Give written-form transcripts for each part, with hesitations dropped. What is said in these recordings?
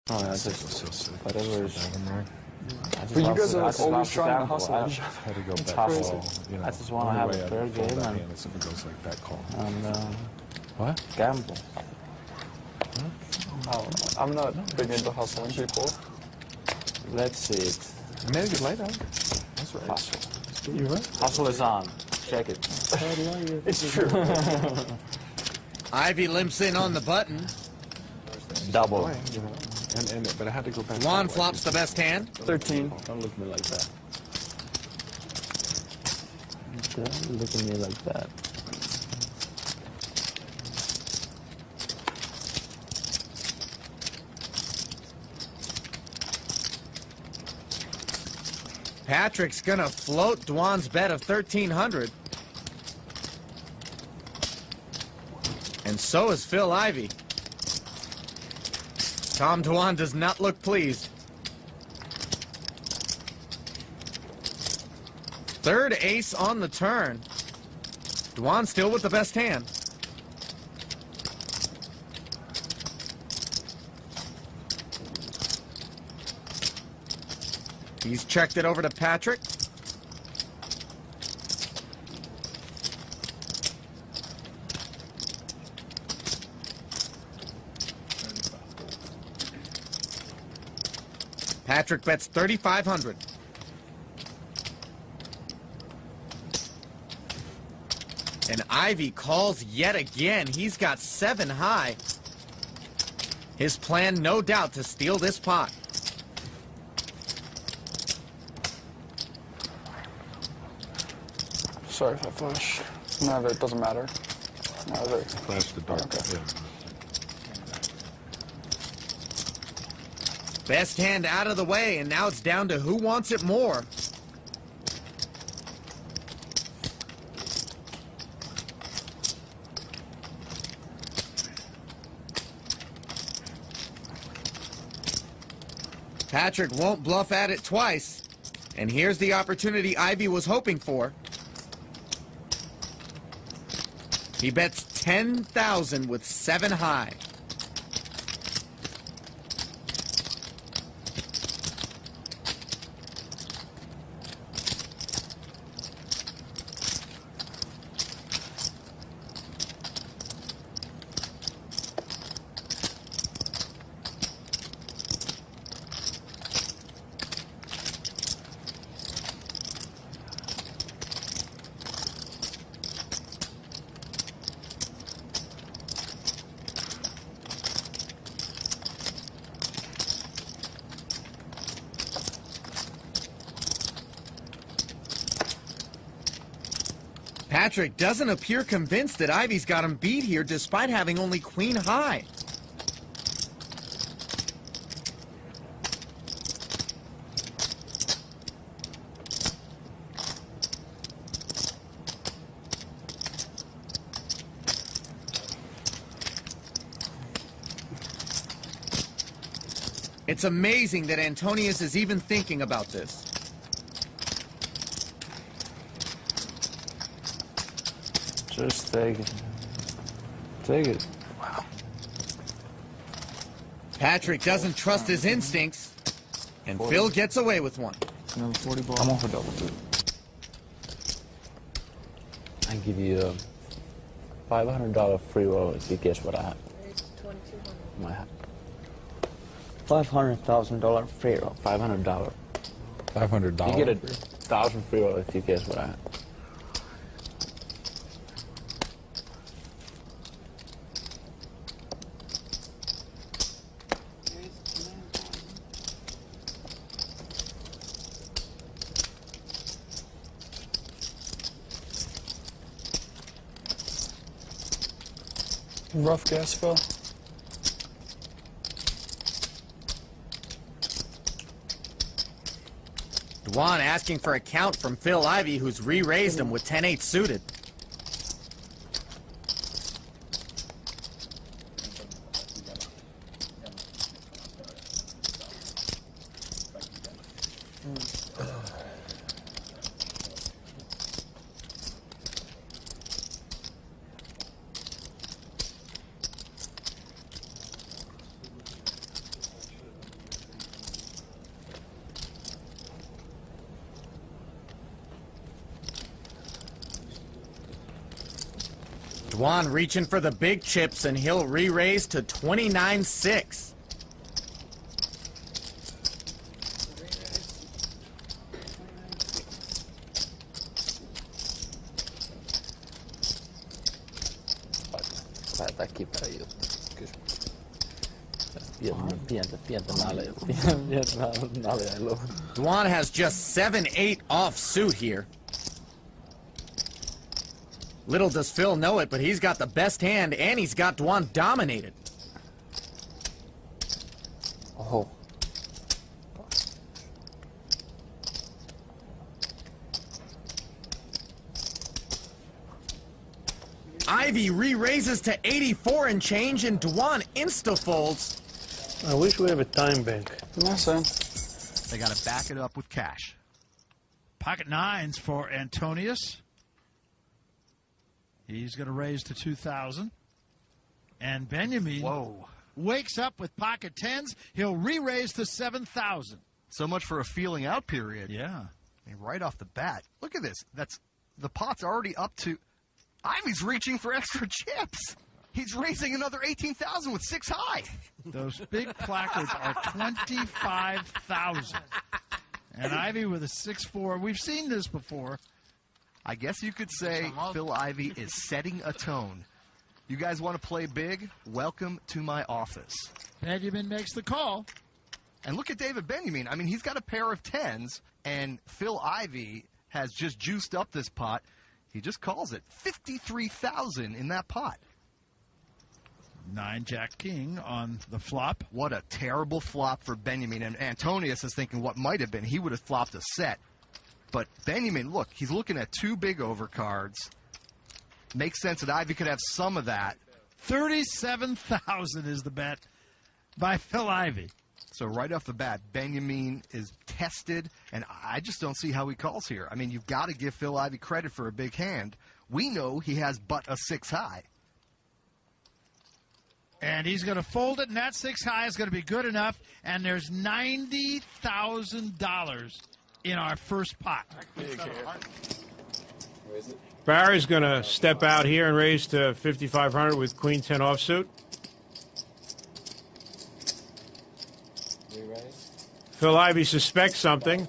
Oh, yeah, just whatever is. But you guys are like always trying to hustle at each other. Had to go It's back. crazy. You know, I just want to have a fair game and if it goes like that call. what? Gamble. Oh, I'm not big into hustling people. Let's see it. Maybe you later. That's right. Hustle. You're right. Hustle is on. Check it. It's true. Ivey limps in on the button. Double. But I had to go back. Juan flops the best hand. 13. Don't look at me like that. Don't look at me like that. Patrick's gonna float Dwan's bet of 1,300. And so is Phil Ivey. Tom Dwan does not look pleased. Third ace on the turn. Dwan still with the best hand. He's checked it over to Patrick. Patrick bets 3,500. And Ivey calls yet again. He's got 7 high. His plan, no doubt, to steal this pot. Sorry if I flash. No, it doesn't matter. No, Flash the dark. Okay. Yeah. Best hand out of the way, and now it's down to who wants it more. Patrick won't bluff at it twice. And here's the opportunity Ivey was hoping for. He bets 10,000 with 7 high. Patrick doesn't appear convinced that Ivey's got him beat here despite having only queen high. It's amazing that Antonius is even thinking about this. Just take it. Take it. Wow. Patrick doesn't trust his instincts, and Phil gets away with one. Another 40 ball. I'm on for double too. I give you a $500 free roll if you guess what I have. My hat. $500,000 free roll. $500. $500. You get a 1,000 free roll if you guess what I have. Rough guess, Phil. Dwan asking for a count from Phil Ivey, who's re-raised him with 10-8 suited. Dwan reaching for the big chips, and he'll re-raise to 29-6. Lähdetään kipeä juttu. Pientä naljailua. Dwan has just 7-8 offsuit here. Little does Phil know it, but he's got the best hand, and he's got Dwan dominated. Oho. Ivey re-raises to 84 and change, and Dwan insta-folds. I wish we have a time bank. No se. They got to back it up with cash. Pocket nines for Antonius. He's going to raise to 2,000. And Benjamin wakes up with pocket tens. He'll re-raise to 7,000. So much for a feeling out period. Yeah. I mean, right off the bat. Look at this. The pot's already up to... Ivey's reaching for extra chips. He's raising another 18,000 with 6 high. Those big placards are 25,000. And Ivey with a 6-4. We've seen this before. I guess you could say Phil Ivey is setting a tone. You guys want to play big? Welcome to my office. Benjamin makes the call. And look at David Benjamin. I mean, he's got a pair of 10s, and Phil Ivey has just juiced up this pot. He just calls it 53,000 in that pot. 9 Jack King on the flop. What a terrible flop for Benjamin. And Antonius is thinking what might have been. He would have flopped a set. But Benjamin, look, he's looking at 2 big overcards. Makes sense that Ivey could have some of that. 37,000 is the bet by Phil Ivey. So right off the bat, Benjamin is tested, and I just don't see how he calls here. I mean, you've got to give Phil Ivey credit for a big hand. We know he has but a 6 high. And he's going to fold it, and that 6 high is going to be good enough. And there's $90,000 in our first pot. Barry's going to step out here and raise to 5,500 with Queen 10 offsuit. Phil Ivey suspects something.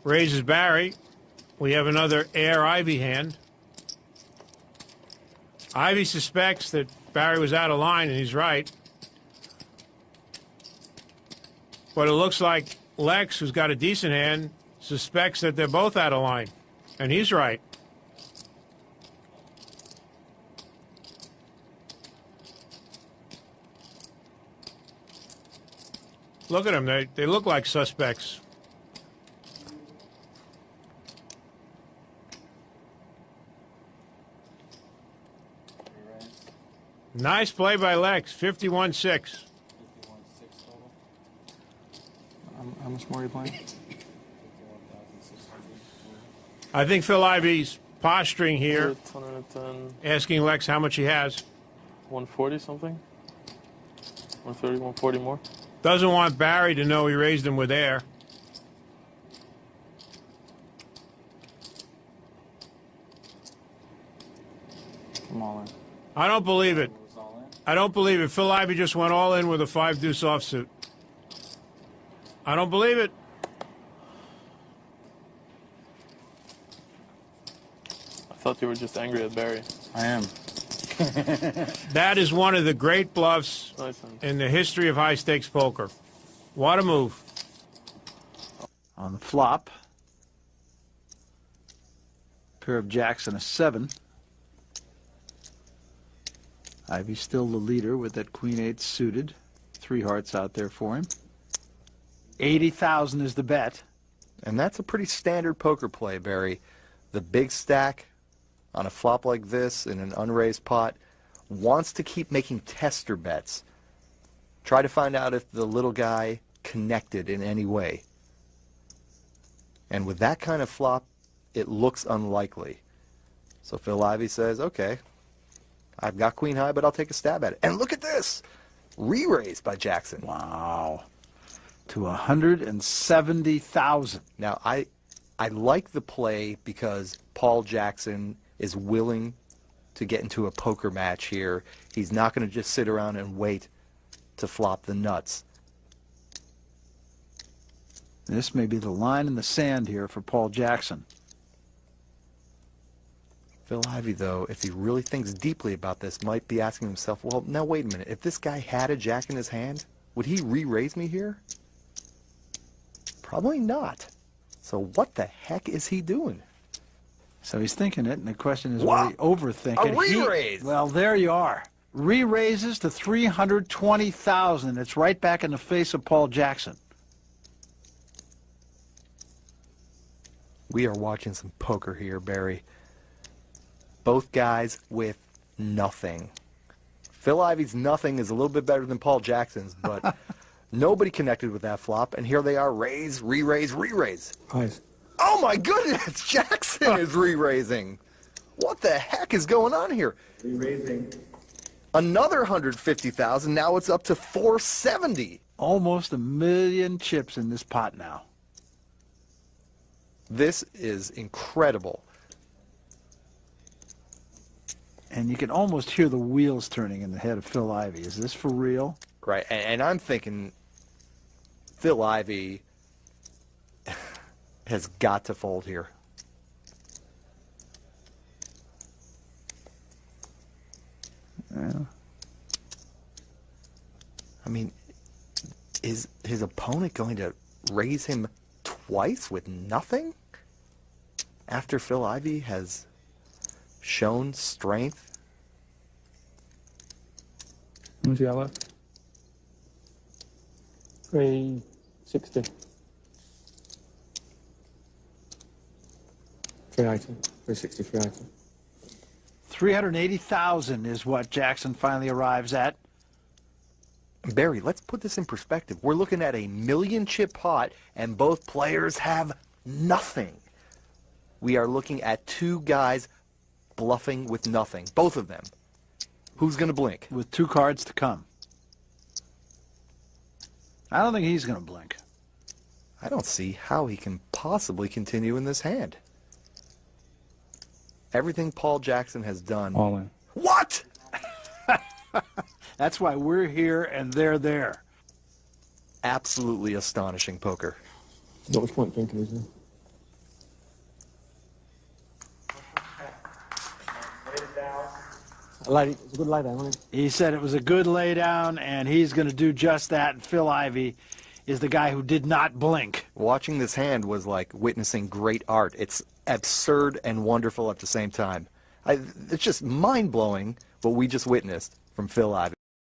Raises Barry. We have another air Ivey hand. Ivey suspects that Barry was out of line, and he's right. But it looks like Lex, who's got a decent hand, suspects that they're both out of line, and he's right. Look at them. They look like suspects. Nice play by Lex. 51-6. How much more are you playing? I think Phil Ivey's posturing here, 110, asking Lex how much he has. 140 something? 130, 140 more? Doesn't want Barry to know he raised him with air. I'm all in. I don't believe it. I don't believe it. Phil Ivey just went all in with a 5-deuce offsuit. I don't believe it. I thought you were just angry at Barry. I am. That is one of the great bluffs Nice hand. in the history of high-stakes poker. What a move. On the flop, pair of jacks and a 7. Ivey's still the leader with that Queen 8 suited. 3 hearts out there for him. 80,000 is the bet. And that's a pretty standard poker play, Barry. The big stack on a flop like this in an unraised pot wants to keep making tester bets. Try to find out if the little guy connected in any way. And with that kind of flop, it looks unlikely. So Phil Ivey says, okay, I've got Queen High, but I'll take a stab at it. And look at this! Re-raised by Jackson. Wow. To 170,000. Now, I like the play because Paul Jackson is willing to get into a poker match here. He's not going to just sit around and wait to flop the nuts. This may be the line in the sand here for Paul Jackson. Phil Ivey, though, if he really thinks deeply about this, might be asking himself, well, now wait a minute. If this guy had a jack in his hand, would he re-raise me here? Probably not. So what the heck is he doing? So he's thinking it, and the question is, What? will he overthink it? A re-raise! Well, there you are. Re-raises to 320,000. It's right back in the face of Paul Jackson. We are watching some poker here, Barry. Both guys with nothing. Phil Ivey's nothing is a little bit better than Paul Jackson's, but nobody connected with that flop, and here they are, raise, re-raise, re-raise. Nice. Oh my goodness, Jackson is re-raising. What the heck is going on here? Re-raising. Another 150,000, now it's up to 470. Almost 1 million chips in this pot now. This is incredible. And you can almost hear the wheels turning in the head of Phil Ivey. Is this for real? Right, and I'm thinking Phil Ivey has got to fold here. Yeah. I mean, is his opponent going to raise him twice with nothing? After Phil Ivey has shown strength? How much you got left? 360. 380. 360, 380. 380,000 is what Jackson finally arrives at. Barry, let's put this in perspective. We're looking at a 1 million chip pot, and both players have nothing. We are looking at two guys bluffing with nothing, both of them. Who's going to blink? With 2 cards to come. I don't think he's going to blink. I don't see how he can possibly continue in this hand. Everything Paul Jackson has done. All in. What? That's why we're here and they're there. Absolutely astonishing poker. Not much point drinking, is there? It's a good lay down, wasn't it? He said it was a good lay down, and he's going to do just that. And Phil Ivey is the guy who did not blink. Watching this hand was like witnessing great art. It's absurd and wonderful at the same time. It's just mind-blowing what we just witnessed from Phil Ivey.